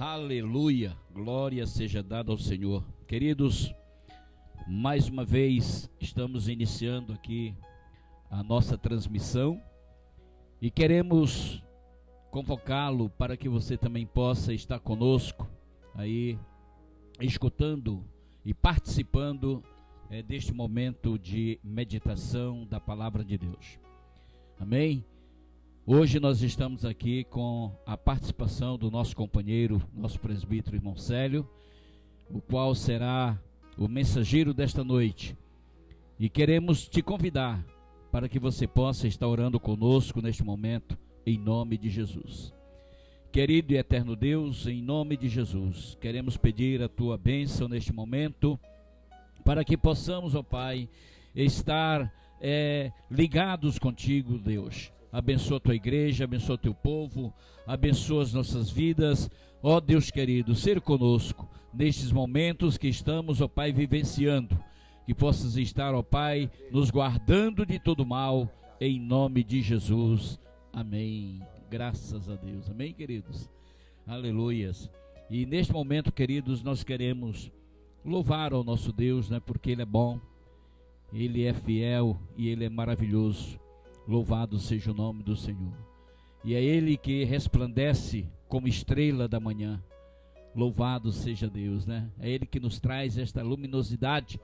Aleluia, glória seja dada ao Senhor. Queridos, mais uma vez estamos iniciando aqui a nossa transmissão e queremos convocá-lo para que você também possa estar conosco aí, escutando e participando deste momento de meditação da Palavra de Deus. Amém? Hoje nós estamos aqui com a participação do nosso companheiro, nosso presbítero irmão Célio, o qual será o mensageiro desta noite. E queremos te convidar para que você possa estar orando conosco neste momento, em nome de Jesus. Querido e eterno Deus, em nome de Jesus, queremos pedir a tua bênção neste momento, para que possamos, ó Pai, estar ligados contigo, Deus. Abençoa a tua igreja, abençoa o teu povo, abençoa as nossas vidas, ó Deus querido, ser conosco nestes momentos que estamos, ó Pai, vivenciando, que possas estar, ó Pai, nos guardando de todo mal, em nome de Jesus, amém, graças a Deus, amém, queridos, aleluias. E neste momento, queridos, nós queremos louvar ao nosso Deus, né, porque Ele é bom, Ele é fiel e Ele é maravilhoso. Louvado seja o nome do Senhor. E é Ele que resplandece como estrela da manhã. Louvado seja Deus, né? É Ele que nos traz esta luminosidade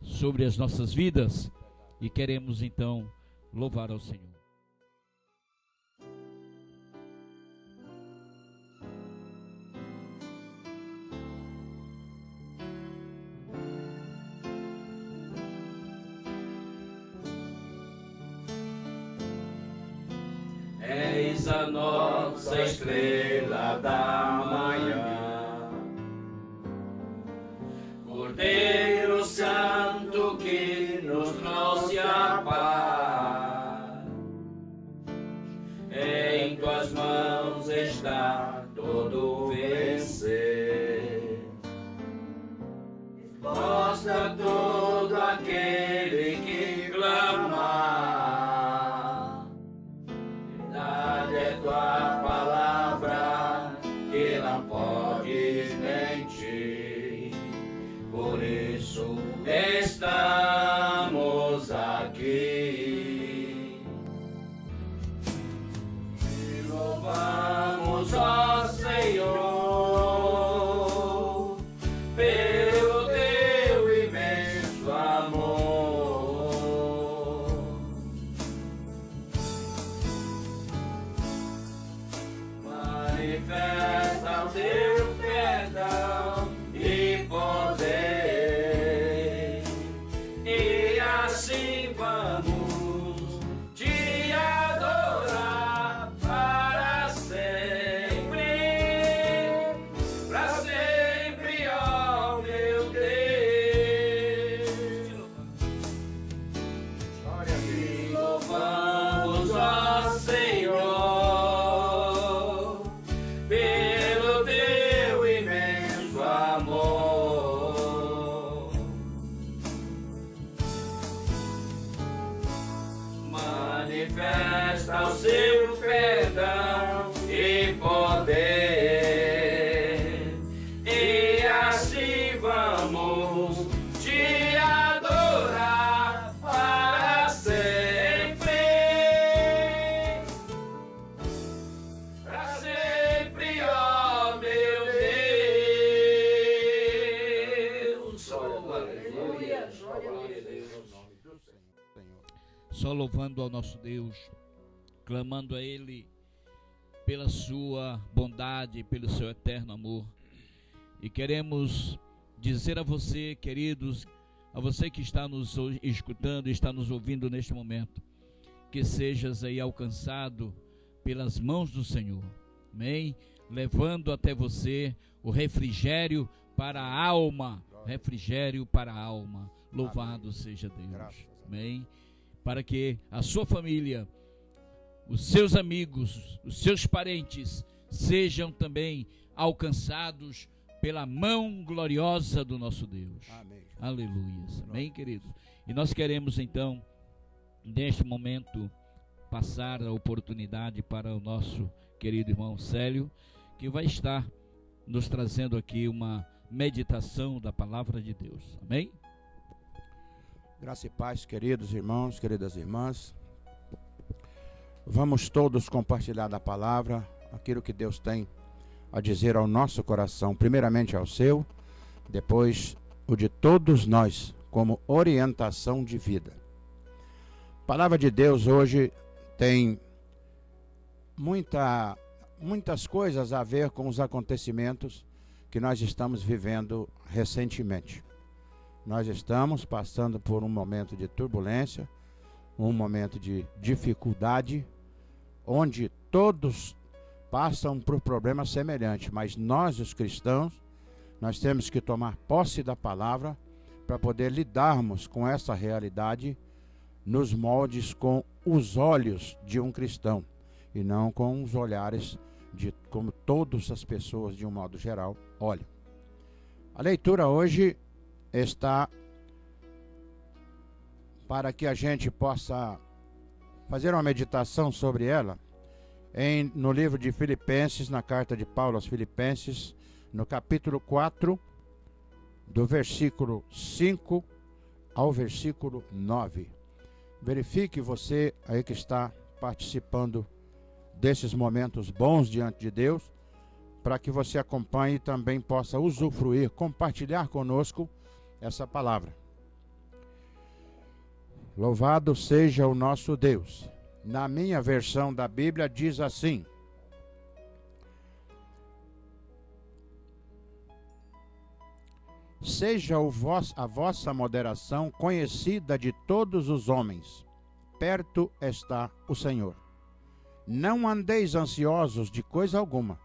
sobre as nossas vidas. E queremos então louvar ao Senhor. Eis a nossa estrela da manhã, Cordeiro Santo que nos trouxe a paz. Em tuas mãos está todo vencer. Mostra todo aquele que clamar. É tua palavra que não podes mentir, por isso estamos aqui. Te louvamos, ó Senhor, pelo teu imenso amor. Manifesta o teu perdão e poder, e assim vamos te adorar para sempre, ó meu Deus. Te louvamos, ó Senhor, amor. Manifesta o seu perdão e poder, e assim vamos te adorar para sempre, ó meu Deus. Aleluia, glória a Deus. Só louvando ao nosso Deus, clamando a Ele pela sua bondade, pelo seu eterno amor. E queremos dizer a você, queridos, a você que está nos escutando, está nos ouvindo neste momento, que sejas aí alcançado pelas mãos do Senhor, amém? Levando até você o refrigério para a alma, refrigério para a alma. Louvado seja Deus, amém? Para que a sua família, os seus amigos, os seus parentes sejam também alcançados pela mão gloriosa do nosso Deus. Amém. Aleluia. Amém, queridos? E nós queremos então, neste momento, passar a oportunidade para o nosso querido irmão Célio, que vai estar nos trazendo aqui uma meditação da palavra de Deus. Amém? Graça e paz, queridos irmãos, queridas irmãs. Vamos todos compartilhar da palavra aquilo que Deus tem a dizer ao nosso coração, primeiramente ao seu, depois o de todos nós, como orientação de vida. A palavra de Deus hoje tem muitas coisas a ver com os acontecimentos que nós estamos vivendo recentemente. Nós estamos passando por um momento de turbulência, um momento de dificuldade, onde todos passam por problemas semelhantes, mas nós, os cristãos, nós temos que tomar posse da palavra para poder lidarmos com essa realidade nos moldes com os olhos de um cristão e não com os olhares de como todas as pessoas de um modo geral olham. A leitura hoje está para que a gente possa fazer uma meditação sobre ela no livro de Filipenses, na carta de Paulo aos Filipenses, no capítulo 4, do versículo 5 ao versículo 9. Verifique você aí que está participando desses momentos bons diante de Deus, para que você acompanhe e também possa usufruir, compartilhar conosco essa palavra. Louvado seja o nosso Deus. Na minha versão da Bíblia diz assim: seja a vossa moderação conhecida de todos os homens, perto está o Senhor. Não andeis ansiosos de coisa alguma.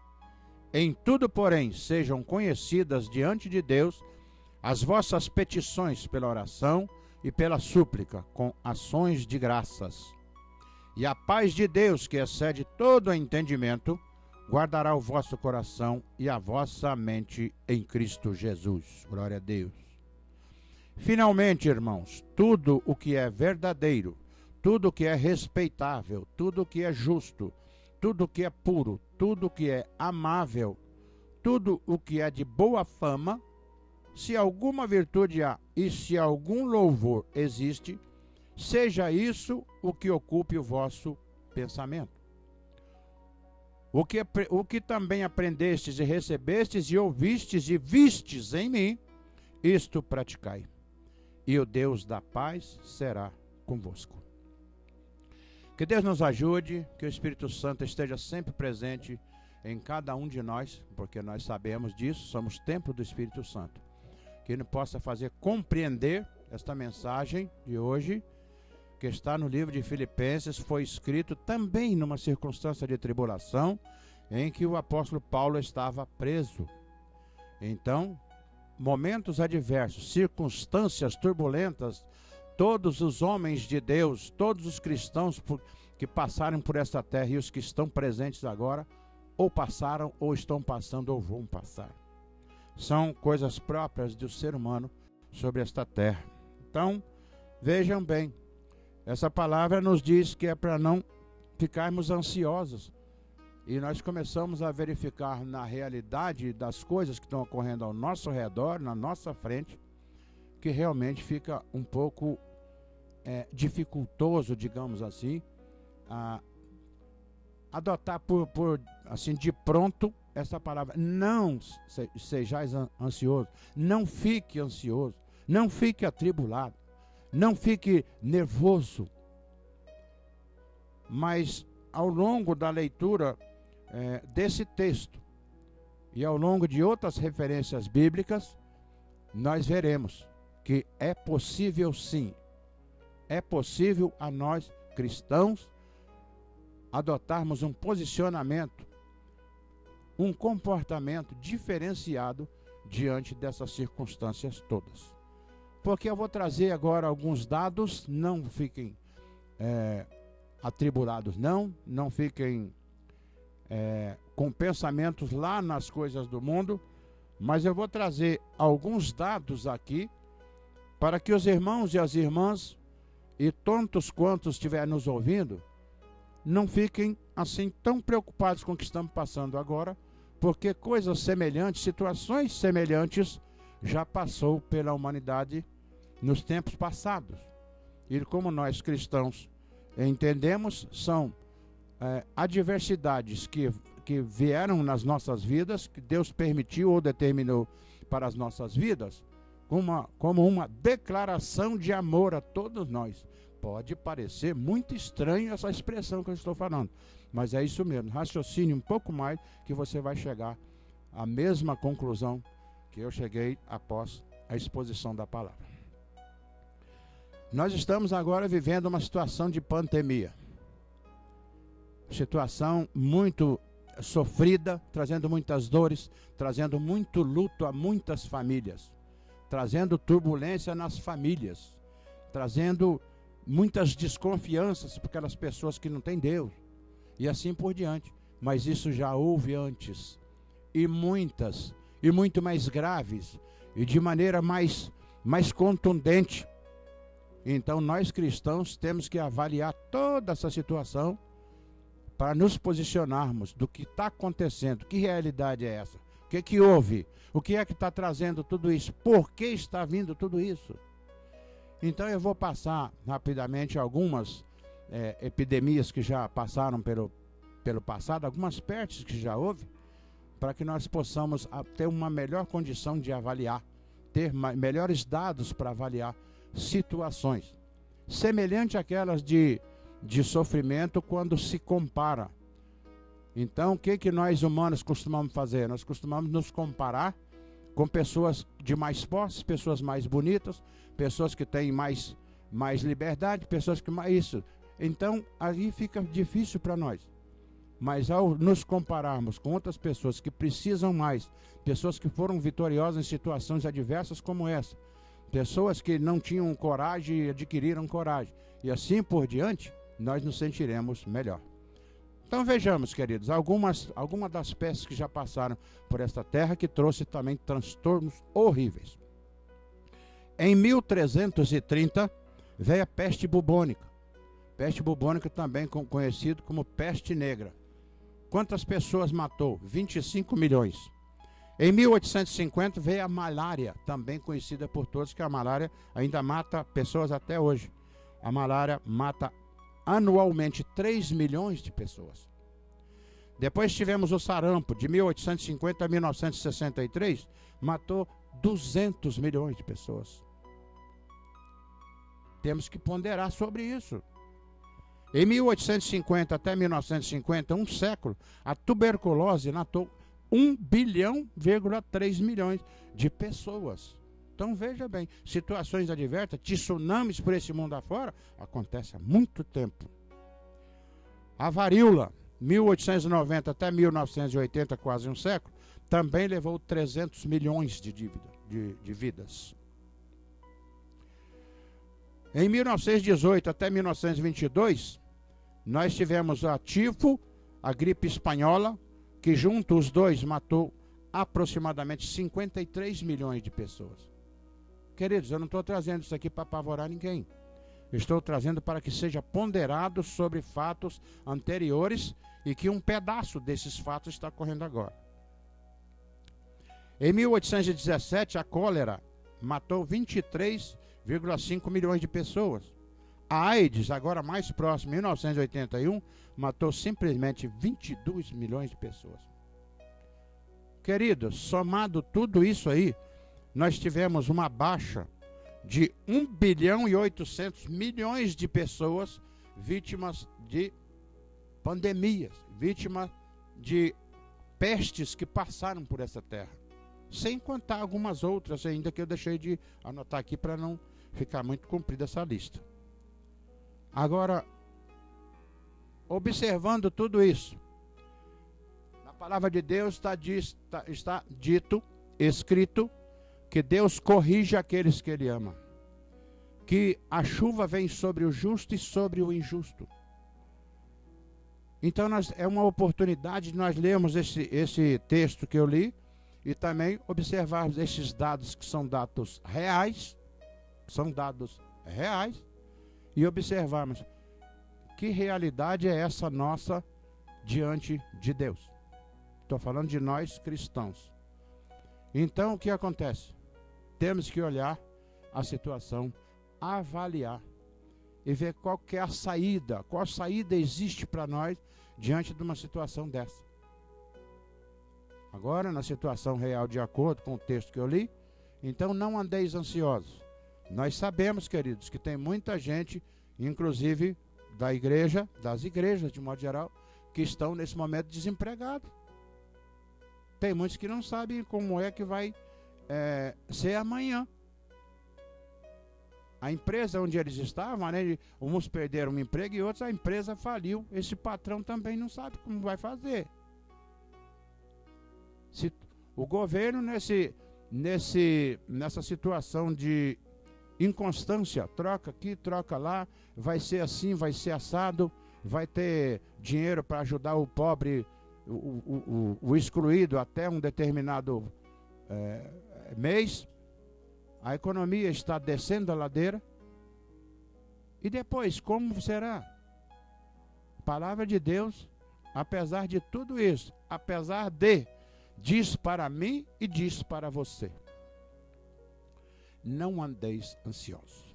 Em tudo, porém, sejam conhecidas diante de Deus as vossas petições pela oração e pela súplica, com ações de graças. E a paz de Deus, que excede todo o entendimento, guardará o vosso coração e a vossa mente em Cristo Jesus. Glória a Deus. Finalmente, irmãos, tudo o que é verdadeiro, tudo o que é respeitável, tudo o que é justo, tudo o que é puro, tudo o que é amável, tudo o que é de boa fama, se alguma virtude há e se algum louvor existe, seja isso o que ocupe o vosso pensamento. O que também aprendestes e recebestes e ouvistes e vistes em mim, isto praticai, e o Deus da paz será convosco. Que Deus nos ajude, que o Espírito Santo esteja sempre presente em cada um de nós, porque nós sabemos disso, somos templo do Espírito Santo. Que Ele possa fazer compreender esta mensagem de hoje, que está no livro de Filipenses, foi escrito também numa circunstância de tribulação, em que o apóstolo Paulo estava preso. Então, momentos adversos, circunstâncias turbulentas, todos os homens de Deus, todos os cristãos que passaram por esta terra e os que estão presentes agora, ou passaram, ou estão passando, ou vão passar. São coisas próprias do ser humano sobre esta terra. Então, vejam bem, essa palavra nos diz que é para não ficarmos ansiosos. E nós começamos a verificar na realidade das coisas que estão ocorrendo ao nosso redor, na nossa frente, que realmente fica um pouco dificultoso, digamos assim, adotar assim de pronto essa palavra. Não sejais ansioso, não fique ansioso, não fique atribulado, não fique nervoso. Mas ao longo da leitura desse texto e ao longo de outras referências bíblicas, nós veremos que é possível sim, é possível a nós cristãos adotarmos um posicionamento, um comportamento diferenciado diante dessas circunstâncias todas. Porque eu vou trazer agora alguns dados, não fiquem atribulados, não fiquem com pensamentos lá nas coisas do mundo, mas eu vou trazer alguns dados aqui para que os irmãos e as irmãs, e tantos quantos estiverem nos ouvindo, não fiquem assim tão preocupados com o que estamos passando agora, porque coisas semelhantes, situações semelhantes já passou pela humanidade nos tempos passados. E como nós cristãos entendemos, são adversidades que vieram nas nossas vidas, que Deus permitiu ou determinou para as nossas vidas, como uma declaração de amor a todos nós. Pode parecer muito estranho essa expressão que eu estou falando, mas é isso mesmo. Raciocine um pouco mais que você vai chegar à mesma conclusão que eu cheguei após a exposição da palavra. Nós estamos agora vivendo uma situação de pandemia. Situação muito sofrida, trazendo muitas dores, trazendo muito luto a muitas famílias, trazendo turbulência nas famílias, trazendo muitas desconfianças para aquelas pessoas que não têm Deus, e assim por diante. Mas isso já houve antes, e muitas, e muito mais graves, e de maneira mais contundente. Então nós cristãos temos que avaliar toda essa situação para nos posicionarmos do que está acontecendo, que realidade é essa, o que houve, o que é que está trazendo tudo isso, por que está vindo tudo isso. Então eu vou passar rapidamente algumas epidemias que já passaram pelo passado, algumas pestes que já houve, para que nós possamos ter uma melhor condição de avaliar, ter melhores dados para avaliar situações, semelhante àquelas de sofrimento quando se compara. Então o que nós humanos costumamos fazer? Nós costumamos nos comparar com pessoas de mais posse, pessoas mais bonitas, pessoas que têm mais liberdade, pessoas que mais isso. Então aí fica difícil para nós. Mas ao nos compararmos com outras pessoas que precisam mais, pessoas que foram vitoriosas em situações adversas como essa, pessoas que não tinham coragem e adquiriram coragem, e assim por diante, nós nos sentiremos melhor. Então vejamos, queridos, algumas das pestes que já passaram por esta terra, que trouxe também transtornos horríveis. Em 1330 veio a peste bubônica. Peste bubônica também conhecido como peste negra. Quantas pessoas matou? 25 milhões. Em 1850 veio a malária, também conhecida por todos, que a malária ainda mata pessoas até hoje. A malária mata anualmente 3 milhões de pessoas. Depois tivemos o sarampo, de 1850 a 1963, matou 200 milhões de pessoas. Temos que ponderar sobre isso. Em 1850 até 1950, um século, a tuberculose matou 1,3 bilhão de pessoas. Então veja bem, situações adversas, tsunamis por esse mundo afora, acontece há muito tempo. A varíola, 1890 até 1980, quase um século, também levou 300 milhões de vidas. Em 1918 até 1922, nós tivemos a tifo, a gripe espanhola, que junto os dois matou aproximadamente 53 milhões de pessoas. Queridos, eu não estou trazendo isso aqui para apavorar ninguém. Eu estou trazendo para que seja ponderado sobre fatos anteriores e que um pedaço desses fatos está ocorrendo agora. Em 1817, a cólera matou 23,5 milhões de pessoas. A AIDS, agora mais próximo, em 1981, matou simplesmente 22 milhões de pessoas. Queridos, somado tudo isso aí, nós tivemos uma baixa de 1 bilhão e 800 milhões de pessoas vítimas de pandemias, vítimas de pestes que passaram por essa terra. Sem contar algumas outras ainda que eu deixei de anotar aqui para não ficar muito comprida essa lista. Agora, observando tudo isso, na palavra de Deus está dito, escrito, que Deus corrige aqueles que Ele ama, que a chuva vem sobre o justo e sobre o injusto. Então é uma oportunidade de nós lermos esse texto que eu li e também observarmos esses dados que são dados reais, e observarmos que realidade é essa nossa diante de Deus. Estou falando de nós cristãos. Então, o que acontece? Temos que olhar a situação, avaliar e ver qual que é a saída, qual saída existe para nós diante de uma situação dessa. Agora, na situação real, de acordo com o texto que eu li, então não andeis ansiosos. Nós sabemos, queridos, que tem muita gente, inclusive da igreja, das igrejas de modo geral, que estão nesse momento desempregados. Tem muitos que não sabem como é que vai ser amanhã. A empresa onde eles estavam, né, uns perderam um emprego e outros a empresa faliu. Esse patrão também não sabe como vai fazer. Se o governo nessa situação de inconstância, troca aqui, troca lá, vai ser assim, vai ser assado, vai ter dinheiro para ajudar o pobre, o excluído até um determinado mês. A economia está descendo a ladeira. E depois, como será? A palavra de Deus, apesar de tudo isso, apesar de, diz para mim e diz para você: não andeis ansiosos.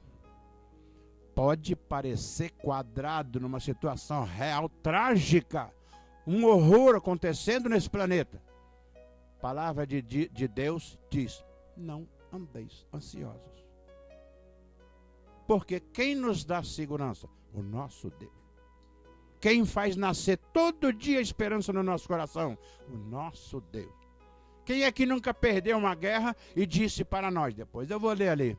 Pode parecer quadrado numa situação real, trágica, um horror acontecendo nesse planeta. A palavra de Deus diz: não andeis ansiosos. Porque quem nos dá segurança? O nosso Deus. Quem faz nascer todo dia esperança no nosso coração? O nosso Deus. Quem é que nunca perdeu uma guerra e disse para nós? Depois eu vou ler ali.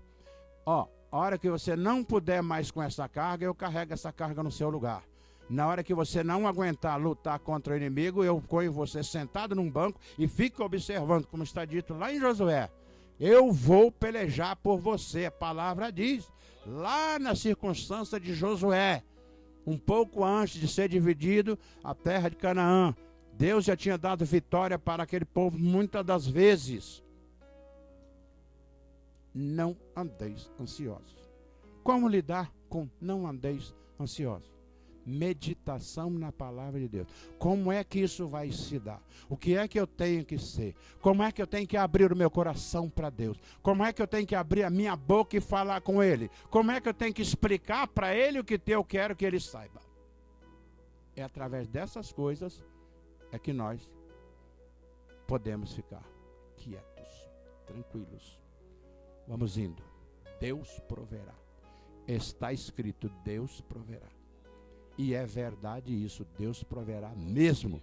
A hora que você não puder mais com essa carga, eu carrego essa carga no seu lugar. Na hora que você não aguentar lutar contra o inimigo, eu ponho você sentado num banco e fico observando, como está dito lá em Josué. Eu vou pelejar por você, a palavra diz. Lá na circunstância de Josué, um pouco antes de ser dividido a terra de Canaã, Deus já tinha dado vitória para aquele povo muitas das vezes. Não andeis ansiosos. Como lidar com não andeis ansiosos? Meditação na palavra de Deus. Como é que isso vai se dar? O que é que eu tenho que ser? Como é que eu tenho que abrir o meu coração para Deus? Como é que eu tenho que abrir a minha boca e falar com Ele? Como é que eu tenho que explicar para Ele o que eu quero que Ele saiba? É através dessas coisas é que nós podemos ficar quietos, tranquilos. Vamos indo. Deus proverá. Está escrito: Deus proverá. E é verdade isso, Deus proverá mesmo.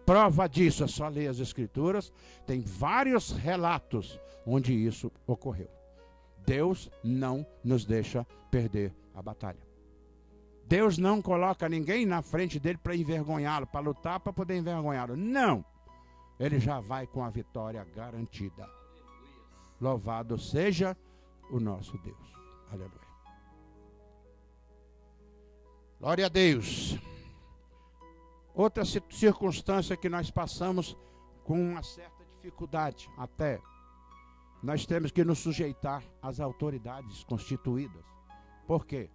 Prova disso é só ler as Escrituras, tem vários relatos onde isso ocorreu. Deus não nos deixa perder a batalha. Deus não coloca ninguém na frente dele para envergonhá-lo, para lutar, para poder envergonhá-lo. Não! Ele já vai com a vitória garantida. Louvado seja o nosso Deus. Aleluia. Glória a Deus. Outra circunstância que nós passamos com uma certa dificuldade até, nós temos que nos sujeitar às autoridades constituídas. Por quê?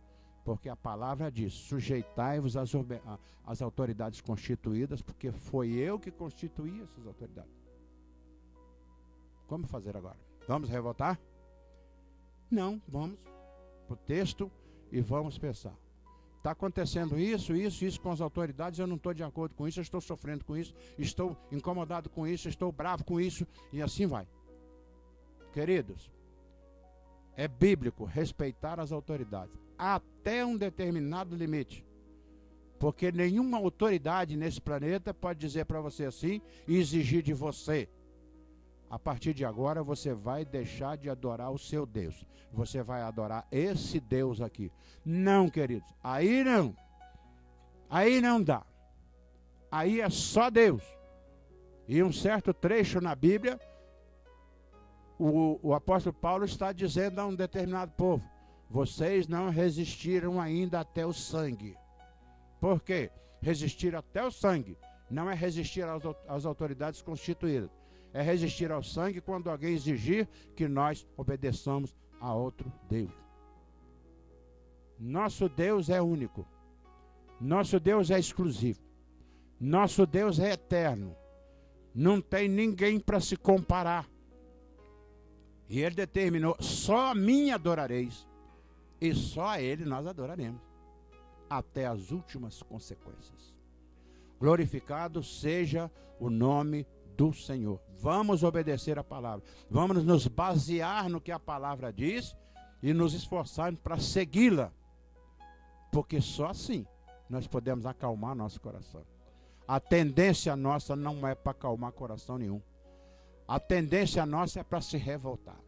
Porque a palavra diz: sujeitai-vos às autoridades constituídas, porque foi eu que constituí essas autoridades. Como fazer agora? Vamos revoltar? Não, vamos para o texto e vamos pensar. Está acontecendo isso com as autoridades, eu não estou de acordo com isso, eu estou sofrendo com isso, estou incomodado com isso, estou bravo com isso, e assim vai. Queridos, é bíblico respeitar as autoridades até um determinado limite, porque nenhuma autoridade nesse planeta pode dizer para você assim e exigir de você: a partir de agora você vai deixar de adorar o seu Deus, você vai adorar esse Deus aqui. Não, queridos, aí não dá, aí é só Deus. E um certo trecho na Bíblia, o apóstolo Paulo está dizendo a um determinado povo: vocês não resistiram ainda até o sangue. Por quê? Resistir até o sangue não é resistir às autoridades constituídas, é resistir ao sangue quando alguém exigir que nós obedeçamos a outro Deus. Nosso Deus é único. Nosso Deus é exclusivo. Nosso Deus é eterno. Não tem ninguém para se comparar. E ele determinou: só a mim adorareis, e só a ele nós adoraremos, até as últimas consequências. Glorificado seja o nome do Senhor. Vamos obedecer a palavra. Vamos nos basear no que a palavra diz e nos esforçar para segui-la. Porque só assim nós podemos acalmar nosso coração. A tendência nossa não é para acalmar coração nenhum. A tendência nossa é para se revoltar.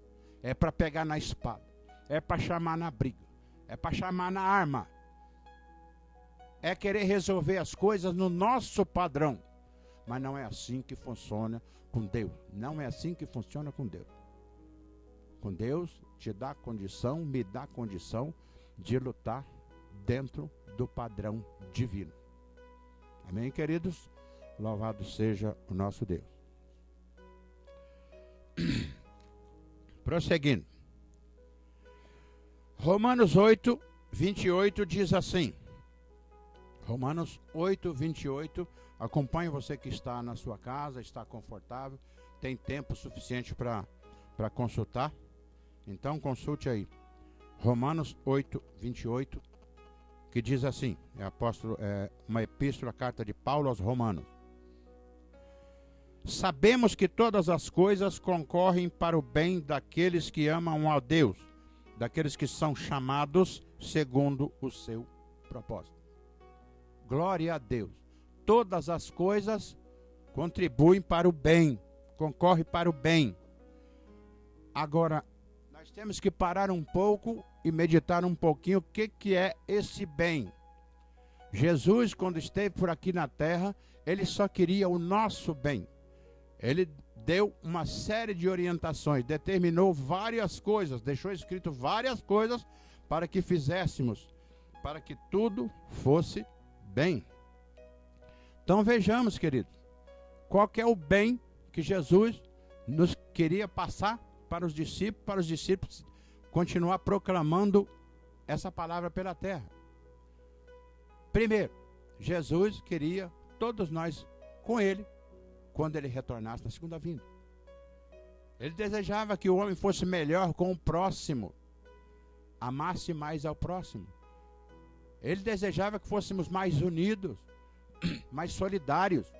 É para pegar na espada. É para chamar na briga. É para chamar na arma. É querer resolver as coisas no nosso padrão. Mas não é assim que funciona com Deus. Não é assim que funciona com Deus. Com Deus te dá condição, me dá condição de lutar dentro do padrão divino. Amém, queridos? Louvado seja o nosso Deus. Prosseguindo. Romanos 8, 28 diz assim. Romanos 8, 28. Acompanhe você que está na sua casa, está confortável, tem tempo suficiente para consultar. Então consulte aí. Romanos 8, 28, que diz assim, é uma epístola, carta de Paulo aos Romanos. Sabemos que todas as coisas concorrem para o bem daqueles que amam a Deus, daqueles que são chamados segundo o seu propósito. Glória a Deus. Todas as coisas contribuem para o bem, concorrem para o bem. Agora, nós temos que parar um pouco e meditar um pouquinho o que é esse bem. Jesus, quando esteve por aqui na terra, ele só queria o nosso bem. Ele deu uma série de orientações, determinou várias coisas, deixou escrito várias coisas para que fizéssemos, para que tudo fosse bem. Então vejamos, queridos, qual que é o bem que Jesus nos queria passar para os discípulos continuar proclamando essa palavra pela terra. Primeiro, Jesus queria todos nós com ele quando ele retornasse na segunda vinda. Ele desejava que o homem fosse melhor com o próximo, amasse mais ao próximo. Ele desejava que fôssemos mais unidos, mais solidários.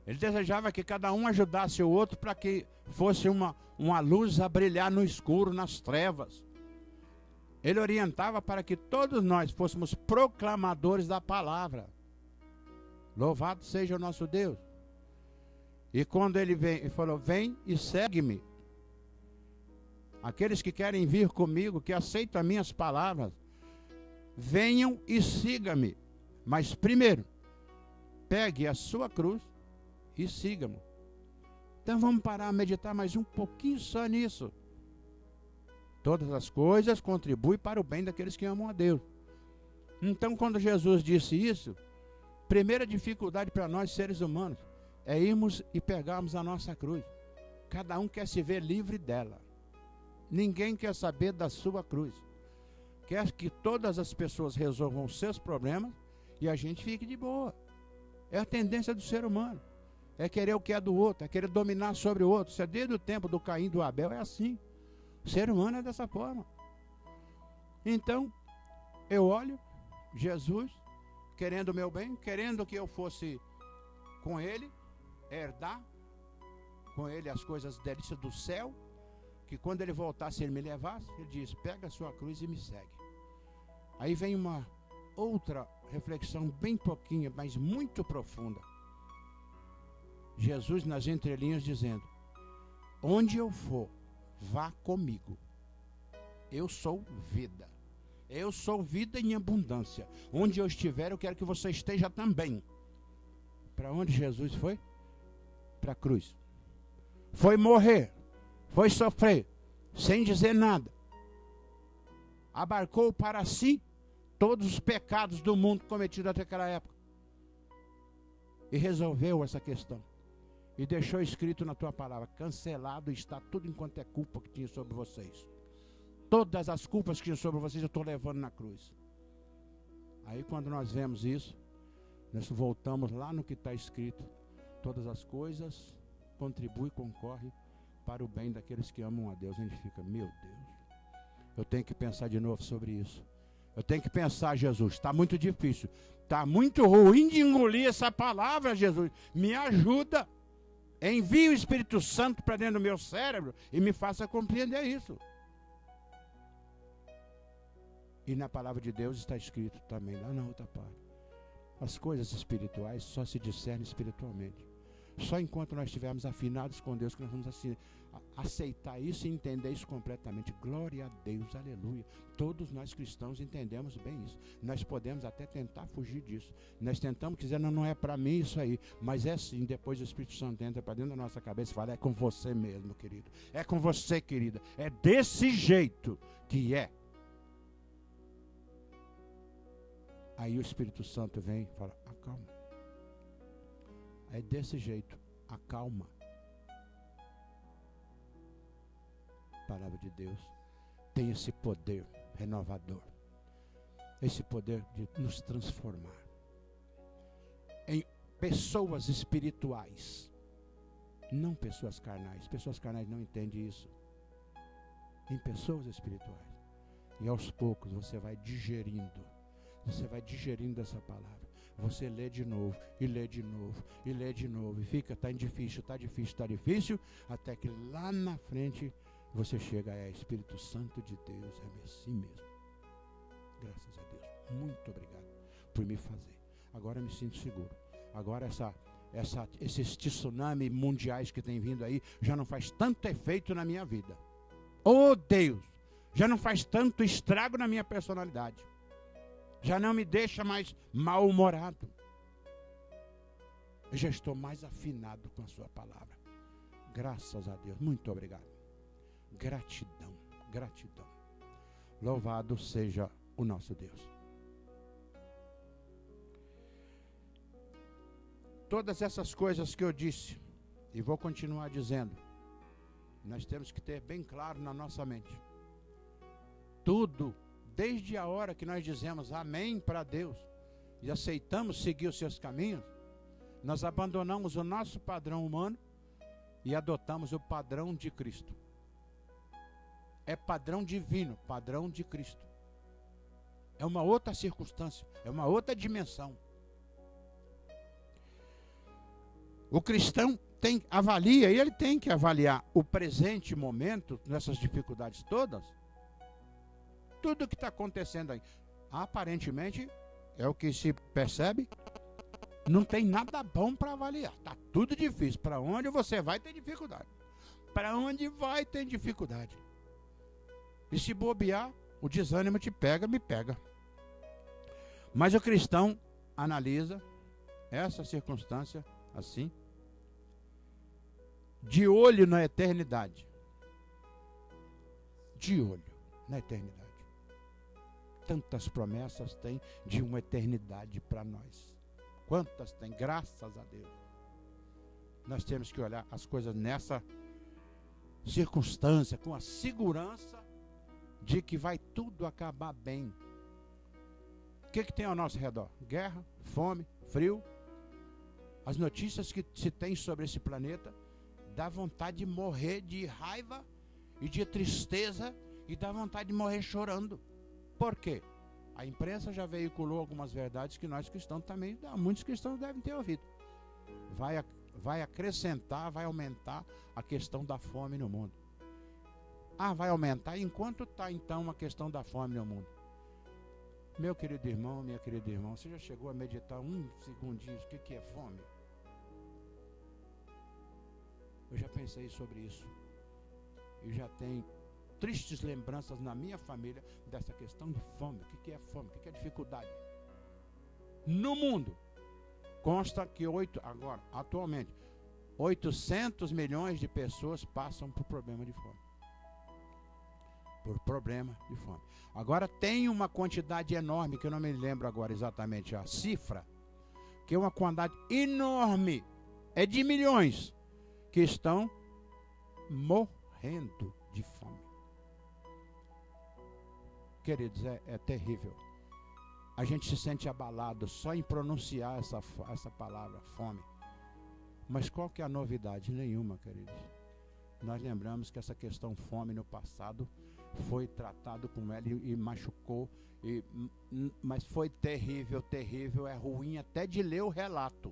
Ele desejava que cada um ajudasse o outro para que fosse uma luz a brilhar no escuro, nas trevas. Ele orientava para que todos nós fôssemos proclamadores da palavra. Louvado seja o nosso Deus. E quando ele veio, ele falou: vem e segue-me. Aqueles que querem vir comigo, que aceitam as minhas palavras, venham e siga-me. Mas primeiro, pegue a sua cruz e siga-me. Então vamos parar a meditar mais um pouquinho só nisso. Todas as coisas contribuem para o bem daqueles que amam a Deus. Então, quando Jesus disse isso, primeira dificuldade para nós seres humanos é irmos e pegarmos a nossa cruz. Cada um quer se ver livre dela. Ninguém quer saber da sua cruz. Quer que todas as pessoas resolvam os seus problemas e a gente fique de boa. É a tendência do ser humano. É querer o que é do outro, é querer dominar sobre o outro. Isso é desde o tempo do Caim e do Abel, é assim. O ser humano é dessa forma. Então, eu olho Jesus querendo o meu bem, querendo que eu fosse com ele, herdar com ele as coisas delícias do céu, que quando ele voltasse, ele me levasse. Ele diz: pega a sua cruz e me segue. Aí vem uma outra reflexão bem pouquinha, mas muito profunda. Jesus nas entrelinhas dizendo: onde eu for, vá comigo. Eu sou vida. Eu sou vida em abundância. Onde eu estiver, eu quero que você esteja também. Para onde Jesus foi? Para a cruz. Foi morrer. Foi sofrer. Sem dizer nada. Abarcou para si todos os pecados do mundo cometidos até aquela época. E resolveu essa questão. E deixou escrito na tua palavra: cancelado está tudo enquanto é culpa que tinha sobre vocês. Todas as culpas que tinha sobre vocês eu estou levando na cruz. Aí quando nós vemos isso, nós voltamos lá no que está escrito. todas as coisas contribui e concorre para o bem daqueles que amam a Deus. A gente fica, meu Deus, eu tenho que pensar de novo sobre isso. Eu tenho que pensar, Jesus, está muito difícil, está muito ruim de engolir essa palavra, Jesus, me ajuda. Envie o Espírito Santo para dentro do meu cérebro e me faça compreender isso. E na palavra de Deus está escrito também, lá na outra parte, as coisas espirituais só se discernem espiritualmente. Só enquanto nós estivermos afinados com Deus que nós vamos aceitar isso e entender isso completamente. Glória a Deus, aleluia. Todos nós cristãos entendemos bem isso. Nós podemos até tentar fugir disso. Nós tentamos dizer, não é para mim isso aí. Mas é assim, depois o Espírito Santo entra para dentro da nossa cabeça e fala, é com você mesmo, querido. É com você, querida. É desse jeito que é. Aí o Espírito Santo vem e fala, acalma. É desse jeito, acalma. A palavra de Deus tem esse poder renovador, esse poder de nos transformar em pessoas espirituais, não pessoas carnais. Pessoas carnais não entendem isso. Em pessoas espirituais. E aos poucos você vai digerindo essa palavra. Você lê de novo, e lê de novo, e lê de novo, e fica, está difícil, até que lá na frente você chega, Espírito Santo de Deus, é assim mesmo. Graças a Deus, muito obrigado por me fazer. Agora eu me sinto seguro. Agora esses tsunami mundiais que tem vindo aí, já não faz tanto efeito na minha vida. Oh Deus, já não faz tanto estrago na minha personalidade. Já não me deixa mais mal-humorado. Eu já estou mais afinado com a sua palavra. Graças a Deus. Muito obrigado. Gratidão, gratidão. Louvado seja o nosso Deus. Todas essas coisas que eu disse, e vou continuar dizendo, nós temos que ter bem claro na nossa mente. Tudo, desde a hora que nós dizemos amém para Deus e aceitamos seguir os seus caminhos, nós abandonamos o nosso padrão humano e adotamos o padrão de Cristo. É padrão divino, padrão de Cristo. É uma outra circunstância, é uma outra dimensão. O cristão avalia, e ele tem que avaliar o presente momento, nessas dificuldades todas. Tudo que está acontecendo aí, aparentemente, é o que se percebe, não tem nada bom para avaliar. Está tudo difícil. Para onde você vai, tem dificuldade. Para onde vai, tem dificuldade. E se bobear, o desânimo te pega, me pega. Mas o cristão analisa essa circunstância assim, de olho na eternidade. De olho na eternidade. Tantas promessas tem de uma eternidade para nós. Quantas tem, graças a Deus. Nós temos que olhar as coisas nessa circunstância, com a segurança de que vai tudo acabar bem. O que tem ao nosso redor? Guerra, fome, frio. As notícias que se tem sobre esse planeta dá vontade de morrer de raiva e de tristeza e dá vontade de morrer chorando. Por quê? A imprensa já veiculou algumas verdades que nós cristãos também, muitos cristãos devem ter ouvido. Vai acrescentar, vai aumentar a questão da fome no mundo. Vai aumentar. Enquanto está então a questão da fome no mundo? Meu querido irmão, minha querida irmã, você já chegou a meditar um segundinho o que é fome? Eu já pensei sobre isso. Eu já tenho tristes lembranças na minha família dessa questão de fome. O que é fome? O que é dificuldade? No mundo, consta que atualmente, 800 milhões de pessoas passam por problema de fome. Por problema de fome. Agora tem uma quantidade enorme, que eu não me lembro agora exatamente a cifra, que é uma quantidade enorme, é de milhões, que estão morrendo de fome. Queridos, é terrível. A gente se sente abalado só em pronunciar essa palavra, fome. Mas qual que é a novidade? Nenhuma, queridos. Nós lembramos que essa questão fome no passado foi tratado com ela e machucou, mas foi terrível, terrível, é ruim até de ler o relato,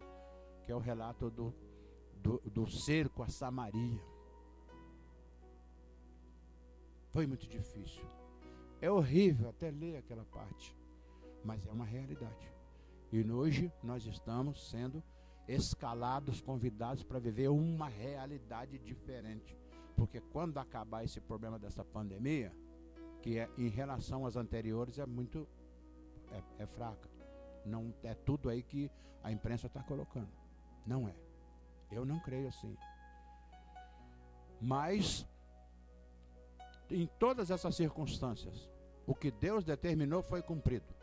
que é o relato do cerco a Samaria. Foi muito difícil. É horrível até ler aquela parte, mas é uma realidade. E hoje nós estamos sendo escalados, convidados para viver uma realidade diferente. Porque quando acabar esse problema dessa pandemia, que é em relação às anteriores é fraca. Não é tudo aí que a imprensa está colocando. Não é. Eu não creio assim. Mas em todas essas circunstâncias, o que Deus determinou foi cumprido.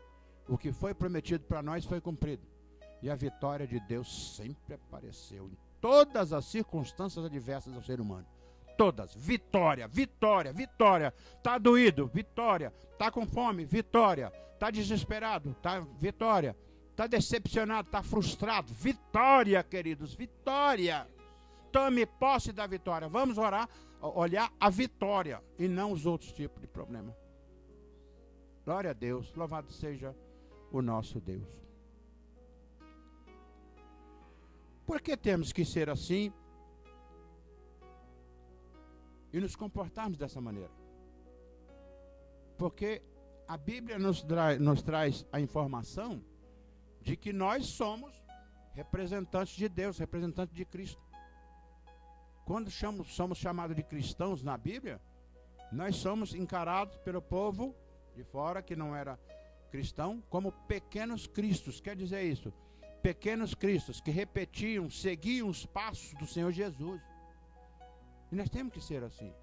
O que foi prometido para nós foi cumprido. E a vitória de Deus sempre apareceu em todas as circunstâncias adversas ao ser humano. Todas. Vitória, vitória, vitória. Está doído? Vitória. Está com fome? Vitória. Está desesperado? Tá, vitória. Está decepcionado? Está frustrado? Vitória, queridos. Vitória. Tome posse da vitória. Vamos orar, olhar a vitória e não os outros tipos de problema. Glória a Deus. Louvado seja o nosso Deus. Por que temos que ser assim e nos comportarmos dessa maneira? Porque a Bíblia nos traz a informação de que nós somos representantes de Deus, representantes de Cristo. Quando somos chamados de cristãos na Bíblia, nós somos encarados pelo povo de fora, que não era cristão, como pequenos cristos. Quer dizer isso? Pequenos cristos que repetiam, seguiam os passos do Senhor Jesus. E nós temos que ser assim.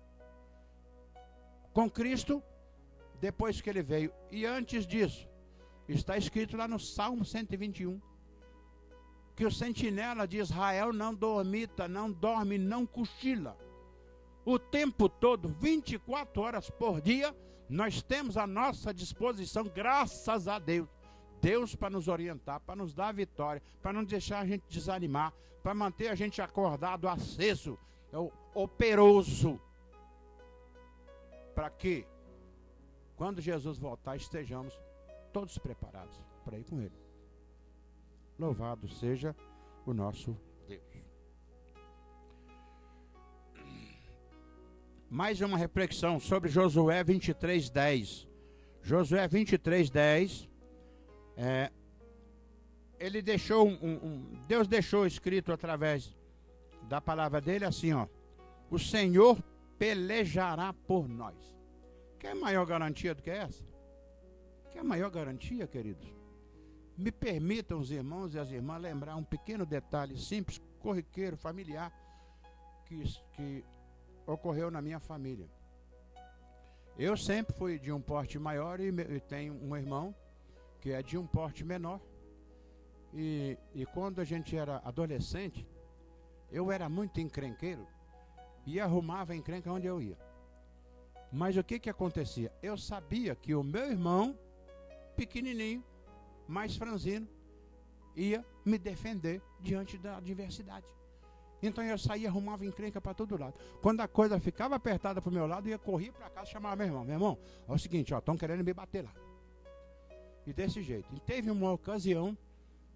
Com Cristo, depois que ele veio. E antes disso, está escrito lá no Salmo 121, que o sentinela de Israel não dormita, não dorme, não cochila. O tempo todo, 24 horas por dia, nós temos à nossa disposição, graças a Deus. Deus para nos orientar, para nos dar a vitória, para não deixar a gente desanimar, para manter a gente acordado, aceso, operoso, para que, quando Jesus voltar, estejamos todos preparados para ir com Ele. Louvado seja o nosso Deus. Mais uma reflexão sobre Josué 23:10. Josué 23:10. Ele deixou Deus deixou escrito através da palavra dele assim, ó: o Senhor pelejará por nós. Quer maior garantia do que essa? Quer maior garantia, queridos? Me permitam os irmãos e as irmãs lembrar um pequeno detalhe simples, corriqueiro, familiar, que ocorreu na minha família. Eu sempre fui de um porte maior e tenho um irmão que é de um porte menor. E quando a gente era adolescente, eu era muito encrenqueiro e arrumava encrenca onde eu ia. Mas o que acontecia? Eu sabia que o meu irmão, pequenininho, mais franzino, ia me defender diante da adversidade. Então eu saía, arrumava encrenca para todo lado. Quando a coisa ficava apertada para o meu lado, eu ia correr para casa e chamava meu irmão. Meu irmão, é o seguinte, estão querendo me bater lá. E desse jeito. E teve uma ocasião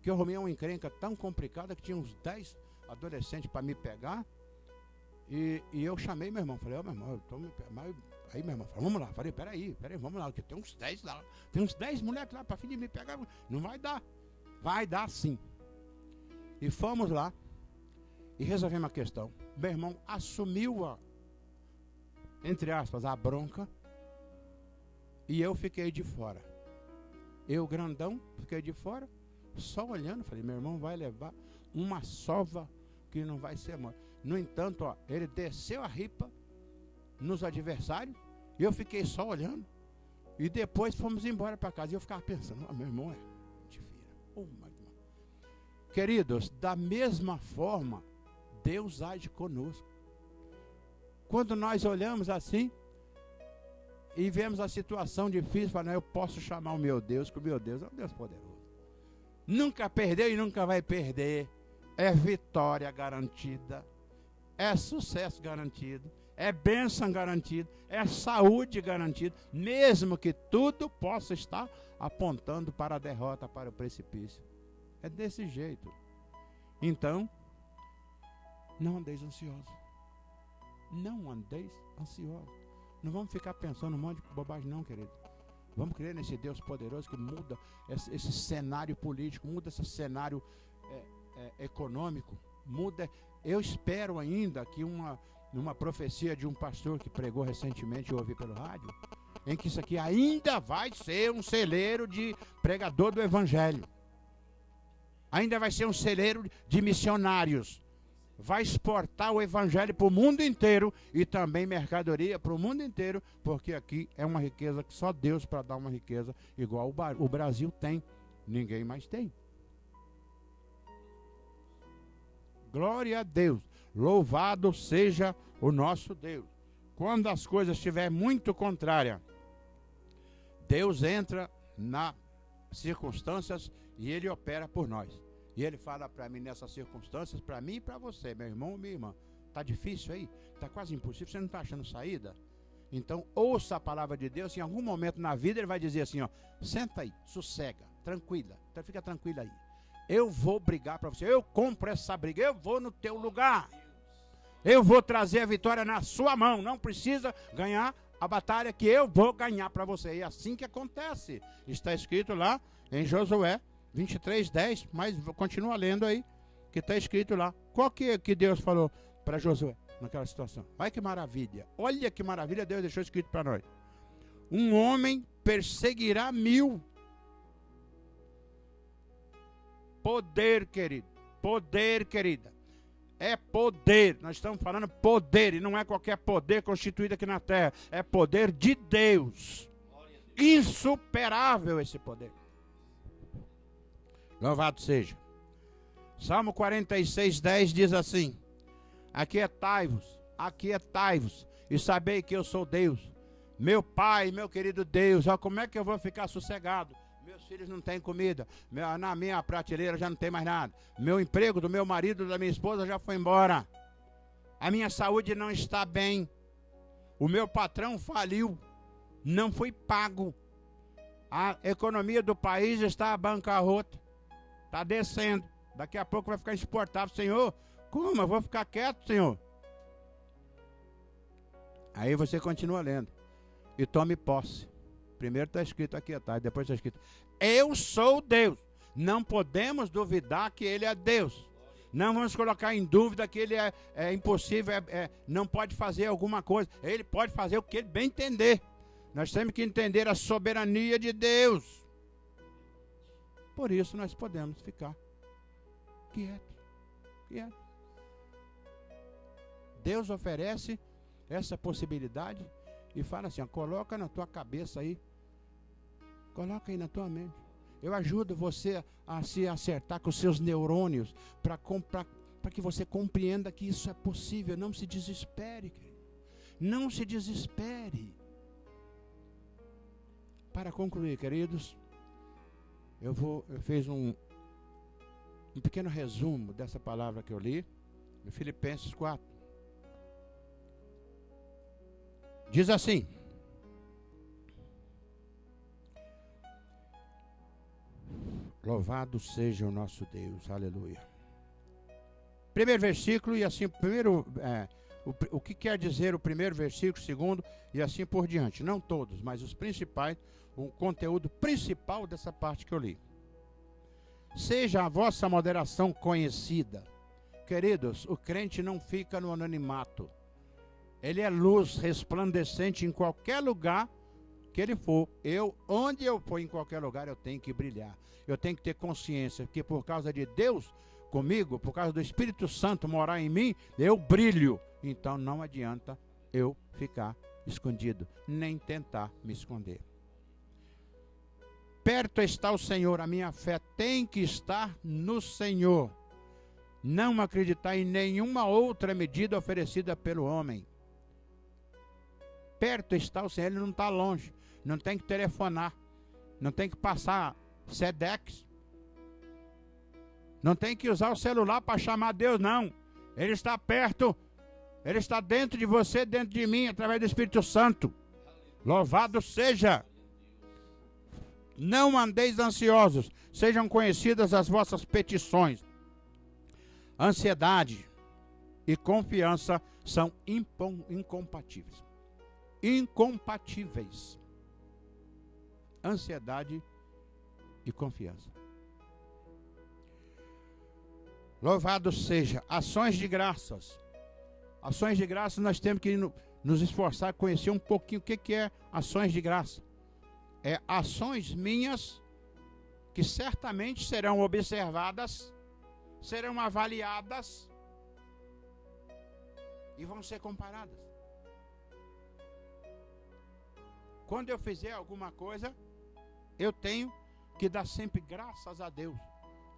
que eu arrumei uma encrenca tão complicada que tinha uns 10 adolescentes para me pegar. E eu chamei meu irmão. Falei, meu irmão, eu tô me pegando. Aí meu irmão falou, vamos lá. Falei, peraí, vamos lá, que tem uns 10 lá. Tem uns 10 moleques lá para fim de me pegar. Não vai dar. Vai dar sim. E fomos lá e resolvemos a questão. Meu irmão assumiu entre aspas, a bronca. E eu fiquei de fora. Eu, grandão, fiquei de fora, só olhando. Falei, meu irmão vai levar uma sova que não vai ser morta. No entanto, ele desceu a ripa nos adversários e eu fiquei só olhando. E depois fomos embora para casa. E eu ficava pensando, meu irmão te vira. Queridos, da mesma forma, Deus age conosco. Quando nós olhamos assim e vemos a situação difícil, falando, eu posso chamar o meu Deus, que o meu Deus é um Deus poderoso. Nunca perdeu e nunca vai perder. é vitória garantida, é sucesso garantido, é bênção garantida, é saúde garantida, mesmo que tudo possa estar apontando para a derrota, para o precipício. É desse jeito. Então, não andeis ansiosos. Não andeis ansiosos. Não vamos ficar pensando um monte de bobagem não, querido. Vamos crer nesse Deus poderoso que muda esse cenário político, muda esse cenário econômico, muda. Eu espero ainda que uma profecia de um pastor que pregou recentemente, eu ouvi pelo rádio, em que isso aqui ainda vai ser um celeiro de pregador do evangelho. Ainda vai ser um celeiro de missionários. Vai exportar o evangelho para o mundo inteiro e também mercadoria para o mundo inteiro, porque aqui é uma riqueza que só Deus para dar uma riqueza igual o Brasil tem, ninguém mais tem. Glória a Deus, louvado seja o nosso Deus. Quando as coisas estiverem muito contrárias, Deus entra nas circunstâncias e Ele opera por nós. E Ele fala para mim nessas circunstâncias, para mim e para você, meu irmão ou minha irmã. Está difícil aí? Está quase impossível? Você não está achando saída? Então ouça a palavra de Deus. Em algum momento na vida Ele vai dizer assim, ó, senta aí, sossega, tranquila, então fica tranquila aí. Eu vou brigar para você, eu compro essa briga, eu vou no teu lugar. Eu vou trazer a vitória na sua mão, não precisa ganhar a batalha que eu vou ganhar para você. E é assim que acontece. Está escrito lá em Josué 23:10, mas continua lendo aí, que está escrito lá. Qual que Deus falou para Josué naquela situação? Olha que maravilha, olha que maravilha Deus deixou escrito para nós. Um homem perseguirá 1000. Poder, querido, poder, querida. É poder, nós estamos falando poder, e não é qualquer poder constituído aqui na terra, é poder de Deus. Insuperável esse poder. Louvado seja. Salmo 46:10 diz assim: aquietai-vos, e sabei que eu sou Deus. Meu Pai, meu querido Deus, ó, como é que eu vou ficar sossegado? Meus filhos não têm comida, na minha prateleira já não tem mais nada. Meu emprego do meu marido, da minha esposa já foi embora. A minha saúde não está bem. O meu patrão faliu, não foi pago. A economia do país está à bancarrota, está descendo. Daqui a pouco vai ficar insuportável. Senhor, como? Eu vou ficar quieto, Senhor? Aí você continua lendo. E tome posse. Primeiro está escrito aqui atrás, depois está escrito: eu sou Deus. Não podemos duvidar que Ele é Deus. Não vamos colocar em dúvida que Ele é impossível, não pode fazer alguma coisa. Ele pode fazer o que Ele bem entender. Nós temos que entender a soberania de Deus. Por isso nós podemos ficar quietos. Deus oferece essa possibilidade e fala assim, ó, coloca na tua cabeça aí. Coloca aí na tua mente. Eu ajudo você a se acertar com os seus neurônios para que você compreenda que isso é possível. Não se desespere, querido. Não se desespere. Para concluir, queridos, eu fiz um pequeno resumo dessa palavra que eu li, em Filipenses 4. Diz assim: louvado seja o nosso Deus, aleluia. Primeiro versículo e assim, o que quer dizer o primeiro versículo, segundo e assim por diante. Não todos, mas os principais, o conteúdo principal dessa parte que eu li. Seja a vossa moderação conhecida. Queridos, o crente não fica no anonimato. Ele é luz resplandecente em qualquer lugar que ele for. Onde eu for, em qualquer lugar, eu tenho que brilhar. Eu tenho que ter consciência que por causa de Deus comigo, por causa do Espírito Santo morar em mim, eu brilho. Então não adianta eu ficar escondido, nem tentar me esconder. Perto está o Senhor, a minha fé tem que estar no Senhor. Não acreditar em nenhuma outra medida oferecida pelo homem. Perto está o Senhor, Ele não está longe. Não tem que telefonar, não tem que passar Sedex, Não tem que usar o celular para chamar Deus, não. Ele está perto. Ele está dentro de você, dentro de mim, através do Espírito Santo. Louvado seja. Não andeis ansiosos. Sejam conhecidas as vossas petições. Ansiedade e confiança são incompatíveis. Incompatíveis. Ansiedade e confiança. Louvado seja. Ações de graças. Ações de graças nós temos que nos esforçar, conhecer um pouquinho o que é ações de graça. É ações minhas que certamente serão observadas, serão avaliadas e vão ser comparadas. Quando eu fizer alguma coisa, eu tenho que dar sempre graças a Deus,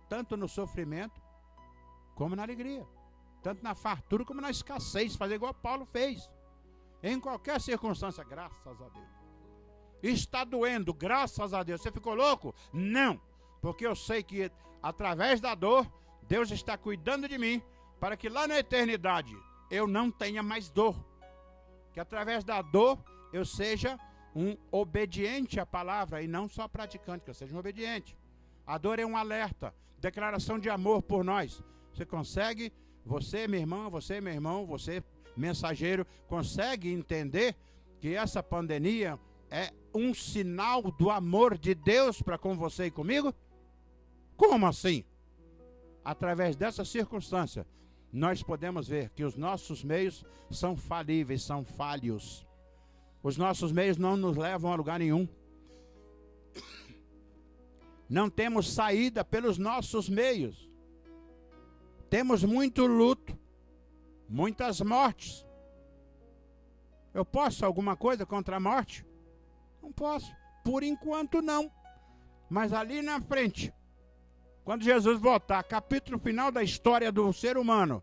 tanto no sofrimento como na alegria, tanto na fartura como na escassez, fazer igual Paulo fez. Em qualquer circunstância, graças a Deus. Está doendo, graças a Deus. Você ficou louco? Não, porque eu sei que através da dor, Deus está cuidando de mim, para que lá na eternidade eu não tenha mais dor. Que através da dor eu seja um obediente à palavra e não só praticante, que eu seja um obediente. A dor é um alerta, declaração de amor por nós. Você consegue, você minha irmã, você meu irmão, você mensageiro, consegue entender que essa pandemia é um sinal do amor de Deus para com você e comigo? Como assim? Através dessa circunstância, nós podemos ver que os nossos meios são falíveis, são falhos. Os nossos meios não nos levam a lugar nenhum. Não temos saída pelos nossos meios. Temos muito luto, muitas mortes. Eu posso alguma coisa contra a morte? Não posso. Por enquanto não. Mas ali na frente, quando Jesus voltar, capítulo final da história do ser humano,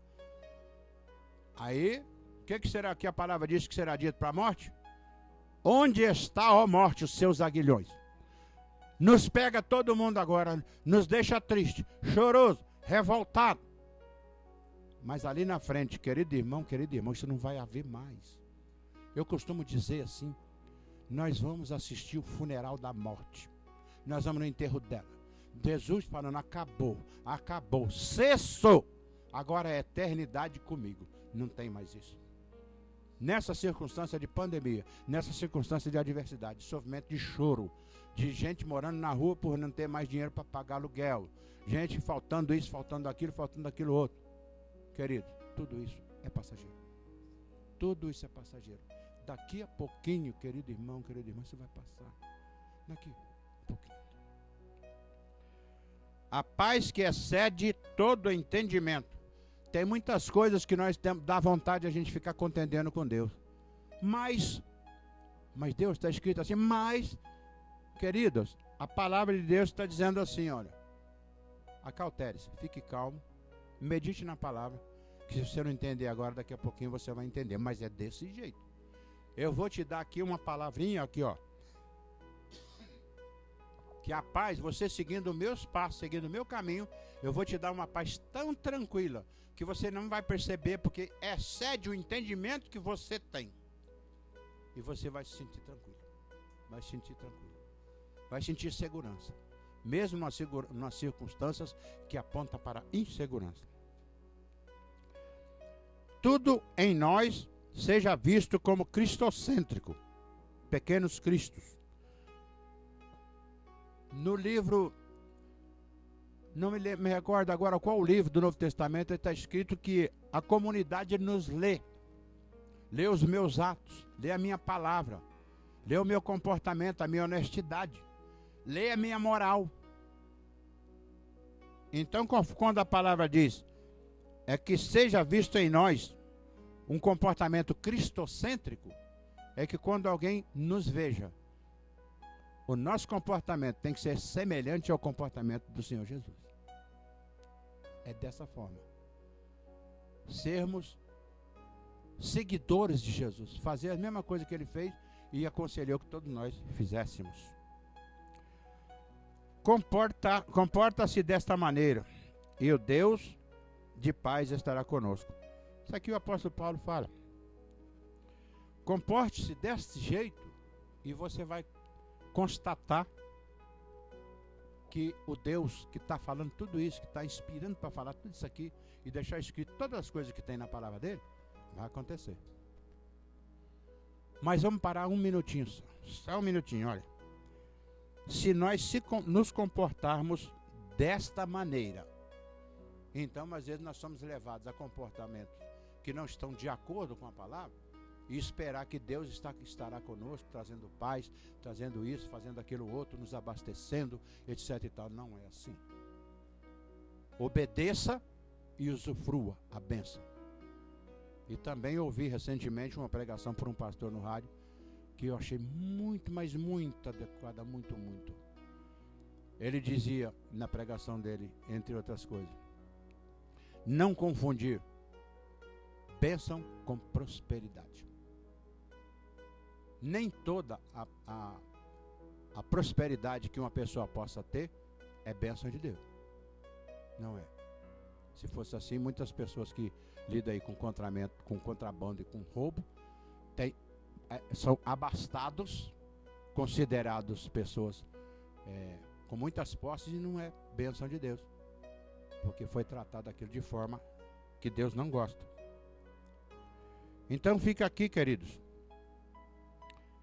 aí, o que será que a palavra diz que será dito para a morte? Onde está, ó morte, os seus aguilhões? Nos pega todo mundo agora, nos deixa triste, choroso, revoltado. Mas ali na frente, querido irmão, isso não vai haver mais. Eu costumo dizer assim, nós vamos assistir o funeral da morte. Nós vamos no enterro dela. Jesus falando, acabou, cessou. Agora é eternidade comigo. Não tem mais isso. Nessa circunstância de pandemia, nessa circunstância de adversidade, de sofrimento, de choro, de gente morando na rua por não ter mais dinheiro para pagar aluguel, gente faltando isso, faltando aquilo outro. Querido, tudo isso é passageiro. Tudo isso é passageiro. Daqui a pouquinho, querido irmão, querida irmã, você vai passar. Daqui a pouquinho. A paz que excede todo entendimento. Tem muitas coisas que nós temos, dá vontade de a gente ficar contendendo com Deus. Mas Deus está escrito assim, queridos, a palavra de Deus está dizendo assim, olha, acautere-se, fique calmo, medite na palavra, que se você não entender agora, daqui a pouquinho você vai entender, mas é desse jeito. Eu vou te dar aqui uma palavrinha, aqui ó, que a paz, você seguindo meus passos, seguindo o meu caminho, eu vou te dar uma paz tão tranquila, que você não vai perceber, porque excede o entendimento que você tem. E você vai se sentir tranquilo. Vai se sentir tranquilo. Vai sentir segurança. Mesmo nas circunstâncias que apontam para a insegurança. Tudo em nós seja visto como cristocêntrico. Pequenos cristos. No livro... Não me recordo agora qual o livro do Novo Testamento, está escrito que a comunidade nos lê. Lê os meus atos, lê a minha palavra, lê o meu comportamento, a minha honestidade, lê a minha moral. Então, quando a palavra diz, é que seja visto em nós um comportamento cristocêntrico, é que quando alguém nos veja, o nosso comportamento tem que ser semelhante ao comportamento do Senhor Jesus. É dessa forma. Sermos seguidores de Jesus. Fazer a mesma coisa que ele fez e aconselhou que todos nós fizéssemos. Comporta-se desta maneira. e o Deus de paz estará conosco. Isso aqui o apóstolo Paulo fala. Comporte-se desse jeito e você vai constatar que o Deus que está falando tudo isso, que está inspirando para falar tudo isso aqui e deixar escrito todas as coisas que tem na palavra dele, vai acontecer. Mas vamos parar um minutinho só um minutinho, olha. Se nós nos comportarmos desta maneira, então às vezes nós somos levados a comportamentos que não estão de acordo com a palavra e esperar que Deus estará conosco, trazendo paz, trazendo isso, fazendo aquilo outro, nos abastecendo, etc e tal. Não é assim. Obedeça e usufrua a bênção. E também ouvi recentemente uma pregação por um pastor no rádio que eu achei muito, mas muito adequada, muito. Ele dizia na pregação dele, entre outras coisas, não confundir bênção com prosperidade. Nem toda a prosperidade que uma pessoa possa ter é bênção de Deus. Não é. Se fosse assim, muitas pessoas que lidam aí com contrabando e com roubo, são abastados, considerados pessoas com muitas posses, e não é bênção de Deus. Porque foi tratado aquilo de forma que Deus não gosta. Então fica aqui, queridos,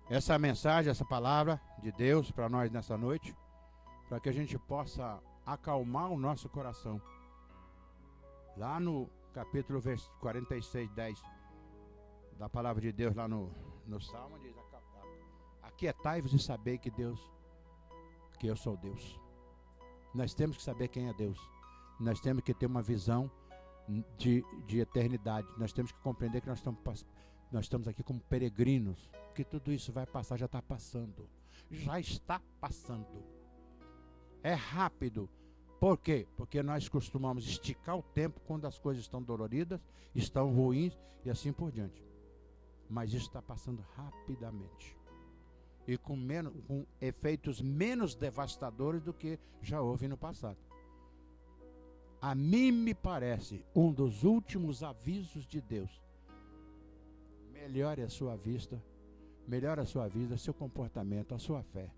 essa mensagem, essa palavra de Deus para nós nessa noite, para que a gente possa acalmar o nosso coração. Lá no capítulo 46, 10 da palavra de Deus, lá no Salmo, diz: aquietai-vos e sabei que eu sou Deus. Nós temos que saber quem é Deus. Nós temos que ter uma visão de eternidade. Nós temos que compreender que nós estamos aqui como peregrinos, que tudo isso vai passar, já está passando. Já está passando. É rápido. Por quê? Porque nós costumamos esticar o tempo quando as coisas estão doloridas, estão ruins e assim por diante. Mas isso está passando rapidamente. E com efeitos menos devastadores do que já houve no passado. A mim me parece um dos últimos avisos de Deus. Melhore a sua vista, melhore a sua vida, seu comportamento, a sua fé.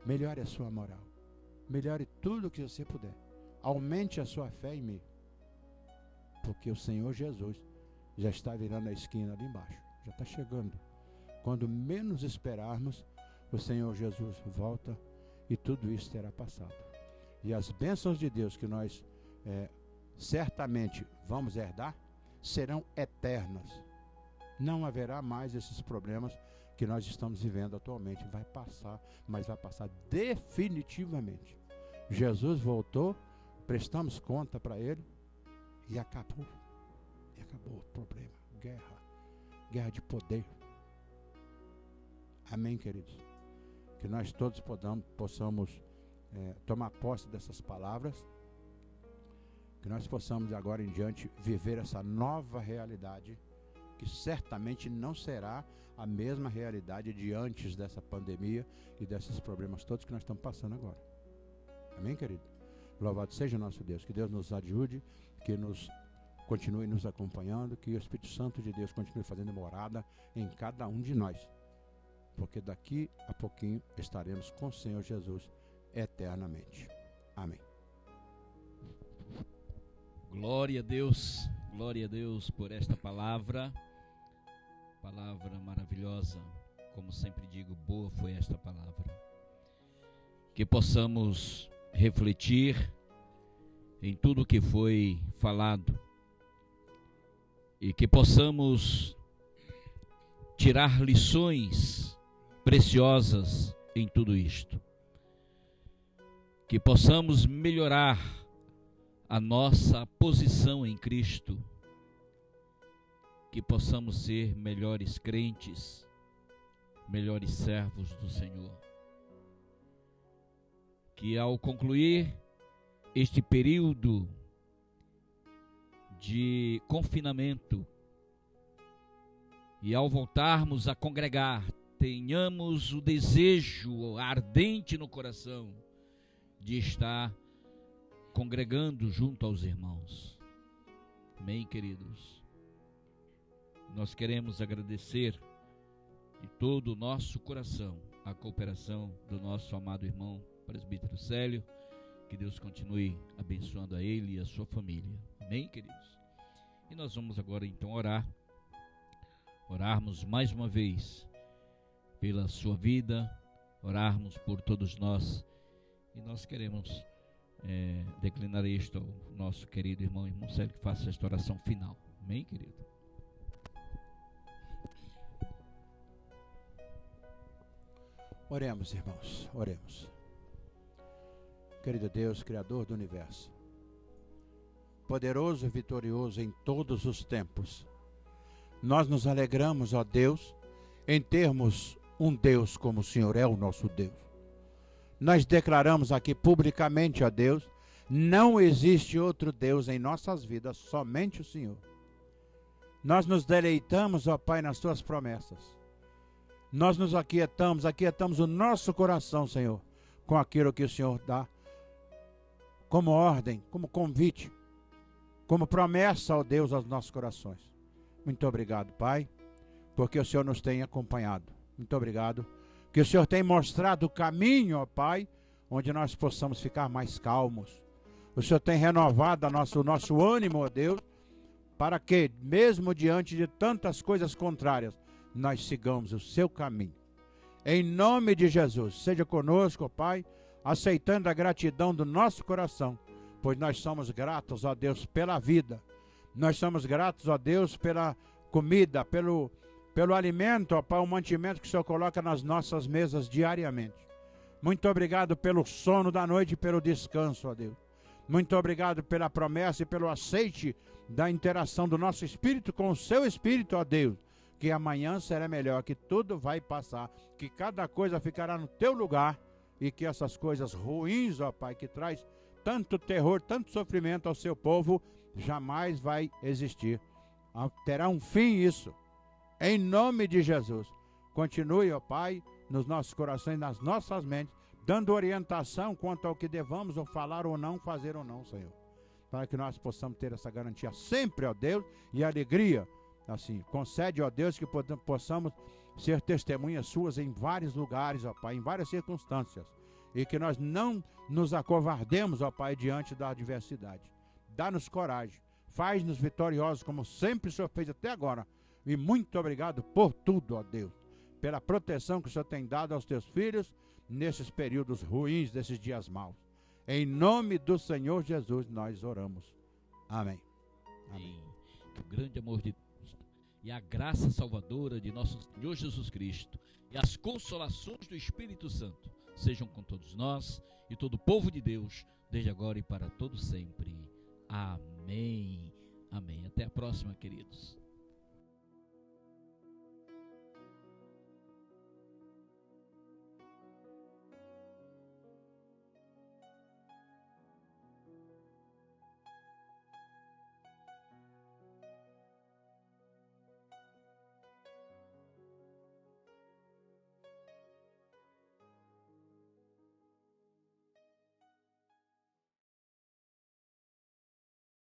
Melhore a sua moral. Melhore tudo o que você puder. Aumente a sua fé em mim. Porque o Senhor Jesus já está virando a esquina ali embaixo. Já está chegando. Quando menos esperarmos, o Senhor Jesus volta e tudo isso terá passado. E as bênçãos de Deus que nós certamente vamos herdar serão eternas. Não haverá mais esses problemas que nós estamos vivendo atualmente. Vai passar, mas vai passar definitivamente. Jesus voltou, prestamos conta para Ele e acabou. E acabou o problema. Guerra de poder. Amém, queridos? Que nós todos possamos tomar posse dessas palavras, que nós possamos de agora em diante viver essa nova realidade, que certamente não será a mesma realidade de antes dessa pandemia e desses problemas todos que nós estamos passando agora. Amém, querido? Louvado seja o nosso Deus, que Deus nos ajude, que continue nos acompanhando, que o Espírito Santo de Deus continue fazendo morada em cada um de nós, porque daqui a pouquinho estaremos com o Senhor Jesus eternamente. Amém. Glória a Deus por esta palavra maravilhosa. Como sempre digo, boa foi esta palavra. Que possamos refletir em tudo que foi falado e que possamos tirar lições preciosas em tudo isto. Que possamos melhorar a nossa posição em Cristo, que possamos ser melhores crentes, melhores servos do Senhor. Que ao concluir este período de confinamento e ao voltarmos a congregar, tenhamos o desejo ardente no coração de estar congregando junto aos irmãos. Amém, queridos? Nós queremos agradecer de todo o nosso coração a cooperação do nosso amado irmão presbítero Célio. Que Deus continue abençoando a ele e a sua família. Amém, queridos? E nós vamos agora então orarmos mais uma vez pela sua vida, orarmos por todos nós. E nós queremos declinar isto ao nosso querido irmão Célio, que faça esta oração final. Amém, querido? Oremos, irmãos, oremos. Querido Deus, Criador do Universo, poderoso e vitorioso em todos os tempos, nós nos alegramos, ó Deus, em termos um Deus como o Senhor é o nosso Deus. Nós declaramos aqui publicamente, ó Deus, não existe outro Deus em nossas vidas, somente o Senhor. Nós nos deleitamos, ó Pai, nas tuas promessas. Nós nos aquietamos o nosso coração, Senhor, com aquilo que o Senhor dá como ordem, como convite, como promessa, ó Deus, aos nossos corações. Muito obrigado, Pai, porque o Senhor nos tem acompanhado. Muito obrigado, que o Senhor tem mostrado o caminho, ó Pai, onde nós possamos ficar mais calmos. O Senhor tem renovado o nosso ânimo, ó Deus, para que, mesmo diante de tantas coisas contrárias, nós sigamos o seu caminho. Em nome de Jesus, seja conosco, ó Pai, aceitando a gratidão do nosso coração, pois nós somos gratos, ó Deus, pela vida. Nós somos gratos, ó Deus, pela comida, pelo alimento, ó Pai, o mantimento que o Senhor coloca nas nossas mesas diariamente. Muito obrigado pelo sono da noite e pelo descanso, ó Deus. Muito obrigado pela promessa e pelo aceite da interação do nosso espírito com o seu espírito, ó Deus. Que amanhã será melhor, que tudo vai passar, que cada coisa ficará no teu lugar e que essas coisas ruins, ó Pai, que traz tanto terror, tanto sofrimento ao seu povo, jamais vai existir. Terá um fim isso. Em nome de Jesus. Continue, ó Pai, nos nossos corações, nas nossas mentes, dando orientação quanto ao que devamos ou falar ou não, fazer ou não, Senhor. Para que nós possamos ter essa garantia sempre, ó Deus, e alegria. Assim, concede, ó Deus, que possamos ser testemunhas suas em vários lugares, ó Pai, em várias circunstâncias. E que nós não nos acovardemos, ó Pai, diante da adversidade. Dá-nos coragem. Faz-nos vitoriosos, como sempre o Senhor fez até agora. E muito obrigado por tudo, ó Deus. Pela proteção que o Senhor tem dado aos teus filhos nesses períodos ruins, desses dias maus. Em nome do Senhor Jesus nós oramos. Amém. Amém. Que o grande amor de Deus e a graça salvadora de nosso Senhor Jesus Cristo e as consolações do Espírito Santo sejam com todos nós e todo o povo de Deus, desde agora e para todo sempre. Amém. Amém. Até a próxima, queridos.